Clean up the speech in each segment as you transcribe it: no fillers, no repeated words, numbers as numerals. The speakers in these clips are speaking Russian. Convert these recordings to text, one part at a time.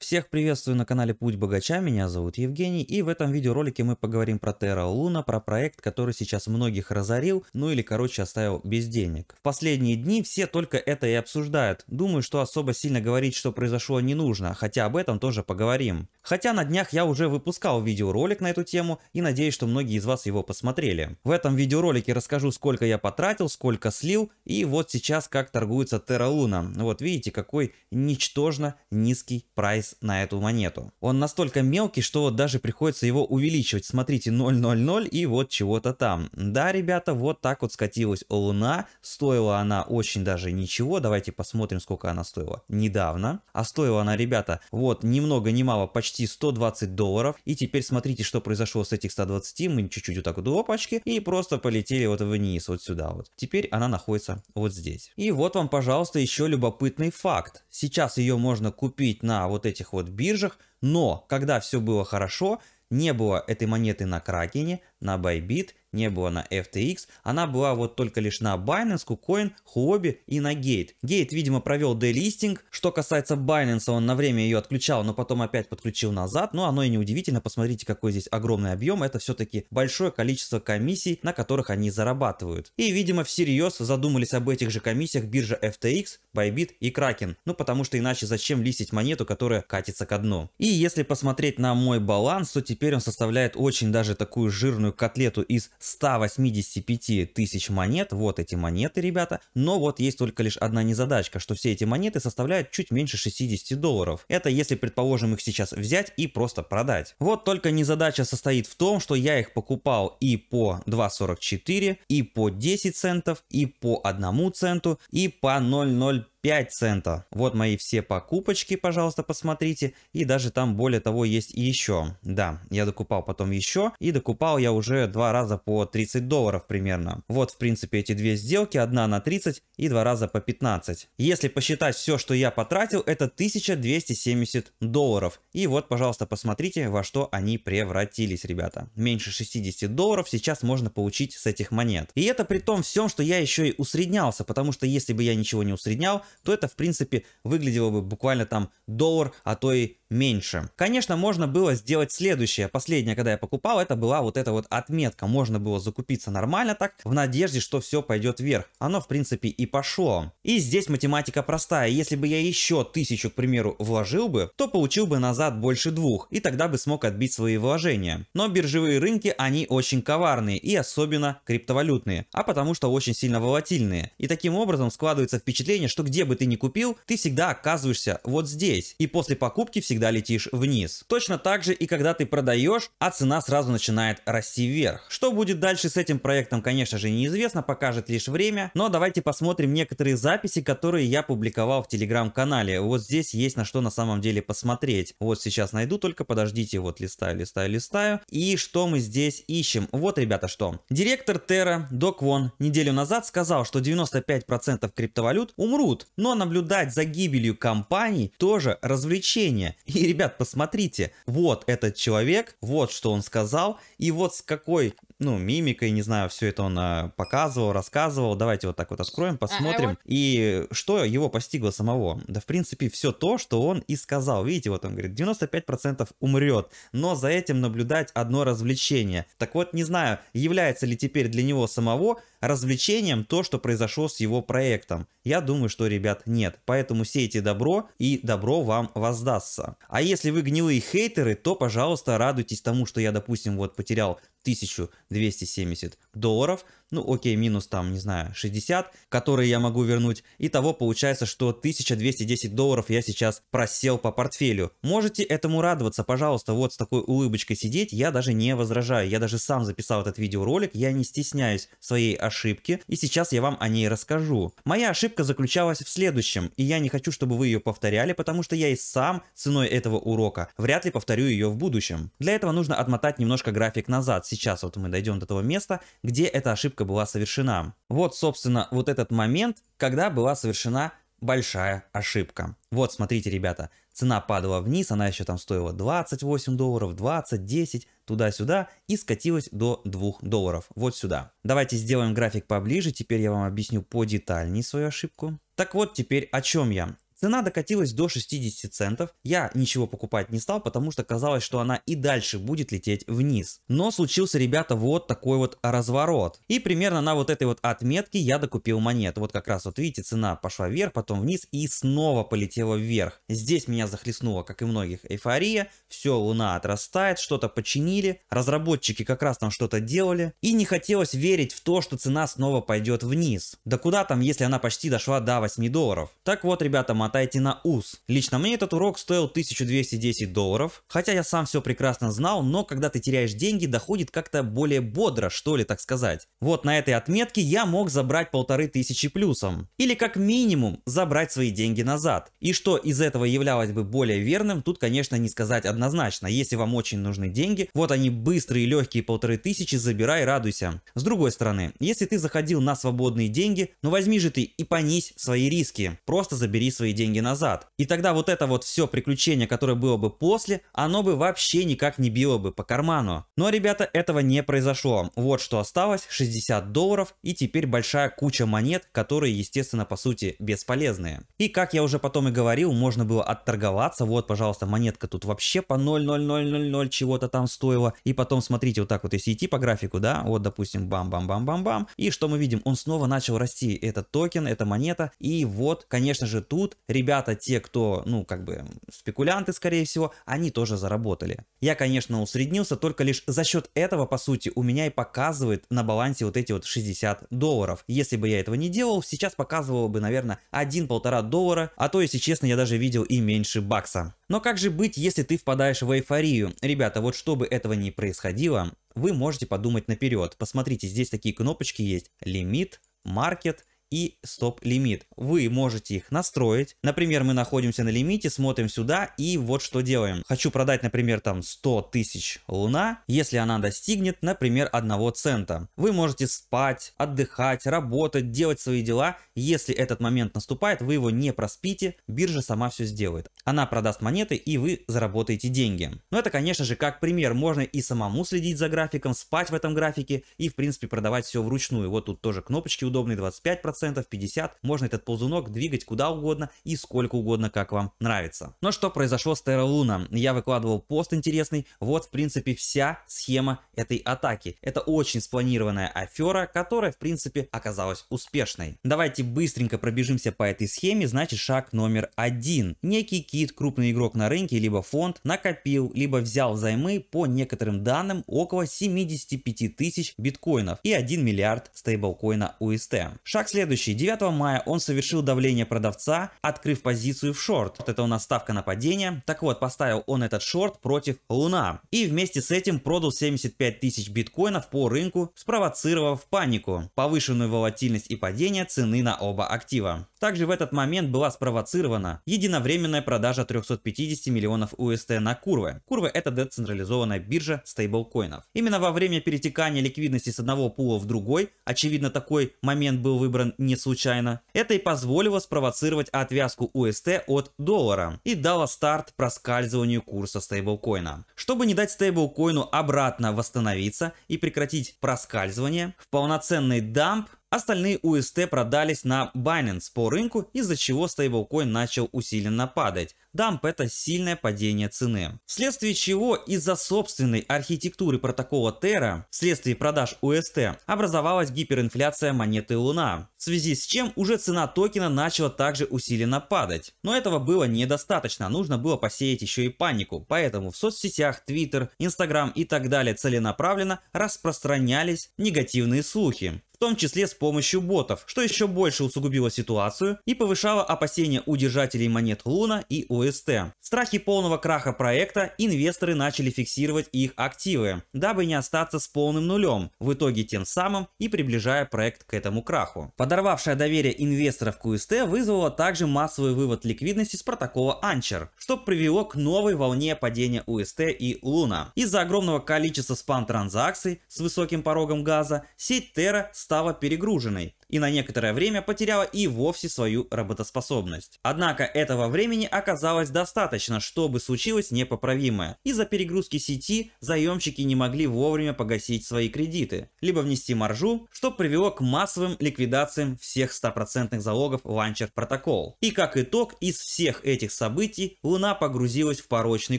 Всех приветствую на канале Путь Богача, меня зовут Евгений, и в этом видеоролике мы поговорим про Terra Luna, про проект, который сейчас многих разорил, ну или короче оставил без денег. В последние дни все только это и обсуждают. Думаю, что особо сильно говорить, что произошло, не нужно, хотя об этом тоже поговорим. Хотя на днях я уже выпускал видеоролик на эту тему и надеюсь, что многие из вас его посмотрели. В этом видеоролике расскажу, сколько я потратил, сколько слил, и вот сейчас как торгуется Terra Luna. Вот видите, какой ничтожно низкий прайс на эту монету. Он настолько мелкий, что вот даже приходится его увеличивать. Смотрите, 0,00 и вот чего-то там. Да, ребята, вот так вот скатилась Луна. Стоила она очень даже ничего. Давайте посмотрим, сколько она стоила недавно. А стоила она, ребята, вот ни много ни мало, почти $120. И теперь смотрите, что произошло с этих 120. Мы чуть-чуть вот так вот опачки и просто полетели вот вниз, вот сюда вот. Теперь она находится вот здесь. И вот вам, пожалуйста, еще любопытный факт. Сейчас ее можно купить на вот этих вот биржах, но когда все было хорошо, не было этой монеты на Кракене, на Bybit, не было на FTX, она была вот только лишь на Binance, KuCoin, Huobi и на Gate. Gate, видимо, провел делистинг. Что касается Binance, он на время ее отключал, но потом опять подключил назад. Но оно и не удивительно, посмотрите, какой здесь огромный объем. Это все-таки большое количество комиссий, на которых они зарабатывают. И, видимо, всерьез задумались об этих же комиссиях биржа FTX, Bybit и Kraken. Ну, потому что иначе зачем листить монету, которая катится ко дну. И если посмотреть на мой баланс, то теперь он составляет очень даже такую жирную котлету из 185 тысяч монет. Вот эти монеты, ребята. Но вот есть только лишь одна незадачка, что все эти монеты составляют чуть меньше $60. Это если, предположим, их сейчас взять и просто продать. Вот только незадача состоит в том, что я их покупал и по 2,44, и по 10 центов, и по 1 центу, и по 0,05 цента. Вот мои все покупочки, пожалуйста, посмотрите. И даже там, более того, есть и еще. Да, я докупал потом еще. И докупал я уже 2 раза по $30 примерно. Вот, в принципе, эти две сделки. Одна на 30 и 2 раза по 15. Если посчитать все, что я потратил, это $1270. И вот, пожалуйста, посмотрите, во что они превратились, ребята. Меньше $60 сейчас можно получить с этих монет. И это при том всем, что я еще и усреднялся. Потому что если бы я ничего не усреднял, то это, в принципе, выглядело бы буквально там $1, а то и меньше. Конечно, можно было сделать следующее. Последнее, когда я покупал, это была вот эта вот отметка. Можно было закупиться нормально так, в надежде, что все пойдет вверх. Оно, в принципе, и пошло. И здесь математика простая. Если бы я еще 1000, к примеру, вложил бы, то получил бы назад больше 2. И тогда бы смог отбить свои вложения. Но биржевые рынки, они очень коварные. И особенно криптовалютные. А потому что очень сильно волатильные. И таким образом складывается впечатление, что где бы ты ни купил, ты всегда оказываешься вот здесь. И после покупки всегда летишь вниз. Точно так же и когда ты продаешь, а цена сразу начинает расти вверх. Что будет дальше с этим проектом, конечно же, неизвестно, покажет лишь время. Но давайте посмотрим некоторые записи, которые я публиковал в телеграм-канале. Вот здесь есть на что на самом деле посмотреть. Вот сейчас найду, только подождите, вот листаю. И что мы здесь ищем? Вот, ребята, что. Директор Terra До Квон неделю назад сказал, что 95% криптовалют умрут. Но наблюдать за гибелью компаний тоже развлечение. И, ребят, посмотрите, вот этот человек, вот что он сказал, и вот с какой, мимикой, не знаю, все это он показывал, рассказывал. Давайте вот так вот откроем, посмотрим. И что его постигло самого? Да, в принципе, все то, что он и сказал. Видите, вот он говорит, 95% умрет, но за этим наблюдать одно развлечение. Так вот, не знаю, является ли теперь для него самого развлечением то, что произошло с его проектом. Я думаю, что, ребят, нет. Поэтому сейте добро, и добро вам воздастся. А если вы гнилые хейтеры, то, пожалуйста, радуйтесь тому, что я, допустим, вот потерял $1270. Ну, окей, минус там, не знаю, 60, которые я могу вернуть. Итого получается, что $1210 я сейчас просел по портфелю. Можете этому радоваться, пожалуйста, вот с такой улыбочкой сидеть, я даже не возражаю. Я даже сам записал этот видеоролик, я не стесняюсь своей ошибки, и сейчас я вам о ней расскажу. Моя ошибка заключалась в следующем, и я не хочу, чтобы вы ее повторяли, потому что я и сам ценой этого урока вряд ли повторю ее в будущем. Для этого нужно отмотать немножко график назад. Сейчас вот мы дойдем до того места, где эта ошибка была совершена. Вот, собственно, вот этот момент, когда была совершена большая ошибка. Вот, смотрите, ребята, цена падала вниз, она еще там стоила $28, 20, 10, туда-сюда, и скатилась до $2, вот сюда. Давайте сделаем график поближе, теперь я вам объясню подетальнее свою ошибку. Так вот, теперь о чем я. Цена докатилась до 60 центов. Я ничего покупать не стал, потому что казалось, что она и дальше будет лететь вниз. Но случился, ребята, вот такой вот разворот. И примерно на вот этой вот отметке я докупил монет. Вот как раз вот видите, цена пошла вверх, потом вниз и снова полетела вверх. Здесь меня захлестнула, как и многих, эйфория. Все, луна отрастает, что-то починили. Разработчики как раз там что-то делали. И не хотелось верить в то, что цена снова пойдет вниз. Да куда там, если она почти дошла до 8 долларов. Так вот, ребята, мотайте на ус. Лично мне этот урок стоил 1210 долларов. Хотя я сам все прекрасно знал, но когда ты теряешь деньги, доходит как-то более бодро, что ли, так сказать. Вот на этой отметке я мог забрать 1500 плюсом. Или как минимум забрать свои деньги назад. И что из этого являлось бы более верным, тут, конечно, не сказать однозначно. Если вам очень нужны деньги, вот они быстрые, легкие 1500, забирай, радуйся. С другой стороны, если ты заходил на свободные деньги, ну возьми же ты и понись свои риски. Просто забери свои деньги назад. И тогда вот это вот все приключение, которое было бы после, оно бы вообще никак не било бы по карману. Но, ребята, этого не произошло. Вот что осталось, 60 долларов и теперь большая куча монет, которые, естественно, по сути бесполезные. И как я уже потом и говорил, можно было отторговаться. Вот, пожалуйста, монетка тут вообще по 0,0000 чего-то там стоила. И потом, смотрите, вот так вот, если идти по графику, да, вот, допустим, бам-бам-бам-бам-бам. И что мы видим? Он снова начал расти. Этот токен, эта монета. И вот, конечно же, тут ребята, те, кто, ну, как бы, спекулянты, скорее всего, они тоже заработали. Я, конечно, усреднился, только лишь за счет этого, по сути, у меня и показывает на балансе вот эти вот 60 долларов. Если бы я этого не делал, сейчас показывало бы, наверное, 1-1,5 доллара, а то, если честно, я даже видел и меньше бакса. Но как же быть, если ты впадаешь в эйфорию? Ребята, вот чтобы этого не происходило, вы можете подумать наперед. Посмотрите, здесь такие кнопочки есть: лимит, маркет и стоп-лимит. Вы можете их настроить. Например, мы находимся на лимите, смотрим сюда и вот что делаем. Хочу продать, например, там 100 тысяч луна, если она достигнет, например, 1 цента. Вы можете спать, отдыхать, работать, делать свои дела. Если этот момент наступает, вы его не проспите, биржа сама все сделает. Она продаст монеты и вы заработаете деньги. Но это, конечно же, как пример. Можно и самому следить за графиком, спать в этом графике и, в принципе, продавать все вручную. Вот тут тоже кнопочки удобные, 25%. 50%, можно этот ползунок двигать куда угодно и сколько угодно, как вам нравится. Но что произошло с Terra Luna? Я выкладывал пост интересный, вот в принципе вся схема этой атаки. Это очень спланированная афера, которая в принципе оказалась успешной. Давайте быстренько пробежимся по этой схеме. Значит, шаг номер 1. Некий кит, крупный игрок на рынке, либо фонд, накопил, либо взял взаймы по некоторым данным около 75 тысяч биткоинов и 1 миллиард стейблкоина UST. Шаг следующий. 9 мая он совершил давление продавца, открыв позицию в шорт. Вот это у нас ставка на падение. Так вот, поставил он этот шорт против Луна. И вместе с этим продал 75 тысяч биткоинов по рынку, спровоцировав панику, повышенную волатильность и падение цены на оба актива. Также в этот момент была спровоцирована единовременная продажа 350 миллионов UST на Curve. Curve — это децентрализованная биржа стейблкоинов. Именно во время перетекания ликвидности с одного пула в другой, очевидно, такой момент был выбран не случайно, это и позволило спровоцировать отвязку UST от доллара и дало старт проскальзыванию курса стейблкоина. Чтобы не дать стейблкоину обратно восстановиться и прекратить проскальзывание в полноценный дамп, остальные UST продались на Binance по рынку, из-за чего стейблкоин начал усиленно падать. Дамп — это сильное падение цены. Вследствие чего из-за собственной архитектуры протокола Terra, вследствие продаж UST, образовалась гиперинфляция монеты Луна, в связи с чем уже цена токена начала также усиленно падать. Но этого было недостаточно, нужно было посеять еще и панику, поэтому в соцсетях, Twitter, Instagram и так далее целенаправленно распространялись негативные слухи. В том числе с помощью ботов, что еще больше усугубило ситуацию и повышало опасения у держателей монет Луна и UST. В страхе полного краха проекта инвесторы начали фиксировать их активы, дабы не остаться с полным нулем, в итоге тем самым и приближая проект к этому краху. Подорвавшее доверие инвесторов к UST вызвало также массовый вывод ликвидности с протокола Anchor, что привело к новой волне падения UST и Luna. Из-за огромного количества спам-транзакций с высоким порогом газа сеть Terra стала перегруженной. и на некоторое время потеряла и вовсе свою работоспособность. Однако этого времени оказалось достаточно, чтобы случилось непоправимое. Из-за перегрузки сети заемщики не могли вовремя погасить свои кредиты, либо внести маржу, что привело к массовым ликвидациям всех 100% залогов Launcher Protocol. И как итог из всех этих событий Луна погрузилась в порочный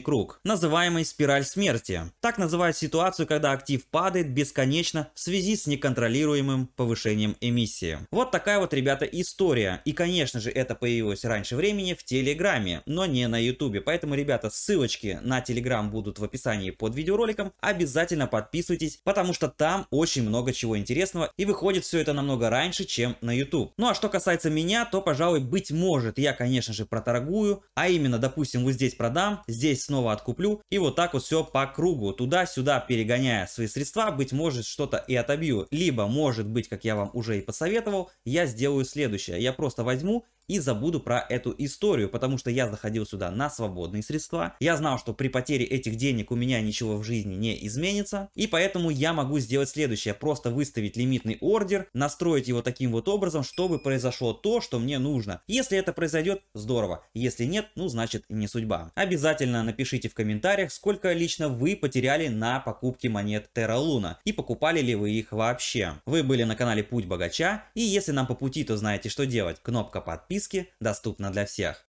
круг, называемый спираль смерти. Так называют ситуацию, когда актив падает бесконечно в связи с неконтролируемым повышением эмиссии. Вот такая вот, ребята, история. И, конечно же, это появилось раньше времени в Телеграме, но не на Ютубе. Поэтому, ребята, ссылочки на Телеграм будут в описании под видеороликом. Обязательно подписывайтесь, потому что там очень много чего интересного, и выходит все это намного раньше, чем на YouTube. Ну а что касается меня, то, пожалуй, быть может, я, конечно же, проторгую, а именно, допустим, вот здесь продам, здесь снова откуплю, и вот так вот все по кругу, туда-сюда перегоняя свои средства, быть может, что-то и отобью. Либо, может быть, как я вам уже и посоветовал, я сделаю следующее. Я просто возьму и забуду про эту историю, потому что я заходил сюда на свободные средства. Я знал, что при потере этих денег у меня ничего в жизни не изменится, и поэтому я могу сделать следующее. Просто выставить лимитный ордер, настроить его таким вот образом, чтобы произошло то, что мне нужно. Если это произойдет, здорово. Если нет, ну значит не судьба. Обязательно напишите в комментариях, сколько лично вы потеряли на покупке монет Terra Luna и покупали ли вы их вообще. Вы были на канале Путь Богача, и если нам по пути, то знаете, что делать. Кнопка подписки доступна для всех.